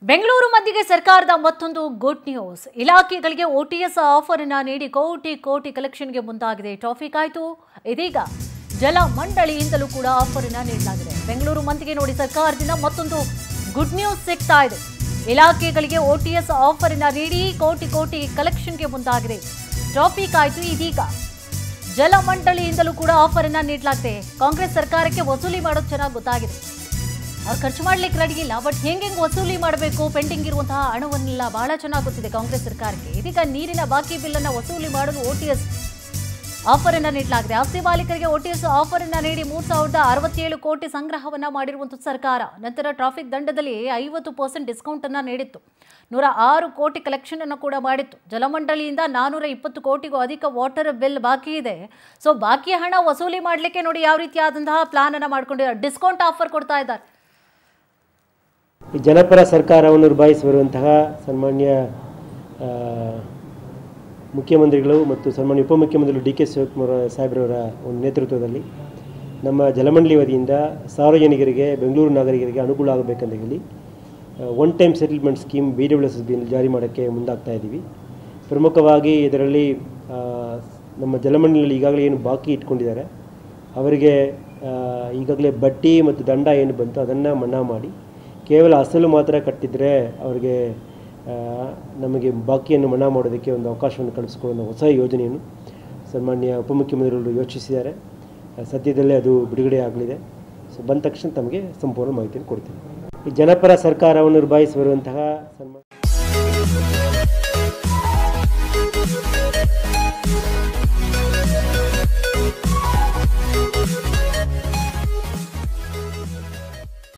ಬೆಂಗಳೂರು ಮಂದಿಗೆ ಸರ್ಕಾರದ ಮತ್ತೊಂದು ಗುಡ್ ನ್ಯೂಸ್. ಇಲಾಖೆಗಳಿಗೆ ಓಟಿಎಸ್ ಆಫರ್ ಅನ್ನು ನೀಡಿ ಕೋಟಿ ಕಲೆಕ್ಷನ್ಗೆ ಮುಂದಾಗಿದೆ. ಟಾಪಿಕ್ ಆಯಿತು. ಇದೀಗ ಜಲ ಮಂಡಳಿಯಿಂದಲೂ ಕೂಡ ಆಫರ್ ಅನ್ನು ನೀಡಲಾಗಿದೆ. ಬೆಂಗಳೂರು ಮಂದಿಗೆ ನೋಡಿ ಸರ್ಕಾರದಿಂದ ಮತ್ತೊಂದು ಗುಡ್ ನ್ಯೂಸ್ ಸಿಗ್ತಾ ಇದೆ. ಇಲಾಖೆಗಳಿಗೆ ಓಟಿಎಸ್ ಆಫರ್ ಅನ್ನು ನೀಡಿ ಕೋಟಿ ಕಲೆಕ್ಷನ್ಗೆ ಮುಂದಾಗಿದೆ. ಟಾಪಿಕ್ ಆಯಿತು. ಇದೀಗ ಜಲ ಮಂಡಳಿಯಿಂದಲೂ ಕೂಡ ಆಫರ್ ಅನ್ನು ನೀಡಲಾಗಿದೆ. ಕಾಂಗ್ರೆಸ್ ಸರ್ಕಾರಕ್ಕೆ ವಸೂಲಿ ಮಾಡೋದು ಚೆನ್ನಾಗಿ ಗೊತ್ತಾಗಿದೆ. ಅವ್ರು ಖರ್ಚು ಮಾಡ್ಲಿಕ್ಕೆ ರೆಡಿ ಇಲ್ಲ, ಬಟ್ ಹೆಂಗೆ ವಸೂಲಿ ಮಾಡಬೇಕು, ಪೆಂಡಿಂಗ್ ಇರುವಂತಹ ಹಣವನ್ನೆಲ್ಲ ಬಹಳ ಚೆನ್ನಾಗಿ ಗೊತ್ತಿದೆ ಕಾಂಗ್ರೆಸ್ ಸರ್ಕಾರಕ್ಕೆ. ಇದೀಗ ನೀರಿನ ಬಾಕಿ ಬಿಲ್ ಅನ್ನು ವಸೂಲಿ ಮಾಡಲು ಓಟಿಎಸ್ ಆಫರ್ ಅನ್ನು ನೀಡಲಾಗಿದೆ. ಆಸ್ತಿ ಮಾಲೀಕರಿಗೆ ಓಟಿಎಸ್ ಆಫರ್ ಅನ್ನು ನೀಡಿ 3067 ಕೋಟಿ ಸಂಗ್ರಹವನ್ನ ಮಾಡಿರುವಂತಹ ಸರ್ಕಾರ. ನಂತರ ಟ್ರಾಫಿಕ್ ದಂಡದಲ್ಲಿ 50% ಡಿಸ್ಕೌಂಟ್ ಅನ್ನು ನೀಡಿತ್ತು. 106 ಕೋಟಿ ಕಲೆಕ್ಷನ್ ಅನ್ನು ಕೂಡ ಮಾಡಿತ್ತು. ಜಲಮಂಡಳಿಯಿಂದ 420 ಕೋಟಿಗೂ ಅಧಿಕ ವಾಟರ್ ಬಿಲ್ ಬಾಕಿ ಇದೆ. ಸೊ ಬಾಕಿ ಹಣ ವಸೂಲಿ ಮಾಡಲಿಕ್ಕೆ ನೋಡಿ ಯಾವ ರೀತಿಯಾದಂತಹ ಪ್ಲಾನ್ ಅನ್ನು ಮಾಡ್ಕೊಂಡಿದ್ದಾರೆ. ಡಿಸ್ಕೌಂಟ್ ಆಫರ್ ಕೊಡ್ತಾ ಇದ್ದಾರೆ. ಈ ಜನಪರ ಸರ್ಕಾರವನ್ನು ನಿಭಾಯಿಸಿ ಬರುವಂತಹ ಸನ್ಮಾನ್ಯ ಮುಖ್ಯಮಂತ್ರಿಗಳು ಮತ್ತು ಸನ್ಮಾನ್ಯ ಉಪಮುಖ್ಯಮಂತ್ರಿಗಳು ಡಿ ಕೆ ಶಿವಕುಮಾರ್ ಸಾಹೇಬ್ರವರ ಒಂದು ನೇತೃತ್ವದಲ್ಲಿ ನಮ್ಮ ಜಲಮಂಡಳಿ ವತಿಯಿಂದ ಸಾರ್ವಜನಿಕರಿಗೆ, ಬೆಂಗಳೂರು ನಾಗರಿಕರಿಗೆ ಅನುಕೂಲ ಆಗಬೇಕಂತ ಹೇಳಿ one time settlement scheme BWSSB ಜಾರಿ ಮಾಡೋಕ್ಕೆ ಮುಂದಾಗ್ತಾ ಇದ್ದೀವಿ. ಪ್ರಮುಖವಾಗಿ ಇದರಲ್ಲಿ ನಮ್ಮ ಜಲಮಂಡಳಿಯಲ್ಲಿ ಈಗಾಗಲೇ ಏನು ಬಾಕಿ ಇಟ್ಕೊಂಡಿದ್ದಾರೆ ಅವರಿಗೆ ಈಗಾಗಲೇ ಬಡ್ಡಿ ಮತ್ತು ದಂಡ ಏನು ಬಂತು ಅದನ್ನು ಮನ್ನಾ ಮಾಡಿ ಕೇವಲ ಅಸಲು ಮಾತ್ರ ಕಟ್ಟಿದರೆ ಅವರಿಗೆ ನಮಗೆ ಬಾಕಿಯನ್ನು ಮನ್ನಾ ಮಾಡೋದಕ್ಕೆ ಒಂದು ಅವಕಾಶವನ್ನು ಕಲ್ಪಿಸಿಕೊಳ್ಳುವ ಹೊಸ ಯೋಜನೆಯನ್ನು ಸನ್ಮಾನ್ಯ ಉಪಮುಖ್ಯಮಂತ್ರಿಗಳು ಯೋಚಿಸಿದ್ದಾರೆ. ಸದ್ಯದಲ್ಲೇ ಅದು ಬಿಡುಗಡೆ ಆಗಲಿದೆ. ಸೊ ಬಂದ ತಕ್ಷಣ ತಮಗೆ ಸಂಪೂರ್ಣ ಮಾಹಿತಿಯನ್ನು ಕೊಡ್ತೀನಿ. ಈ ಜನಪರ ಸರ್ಕಾರವನ್ನು ನಿಭಾಯಿಸಿ ಬರುವಂತಹ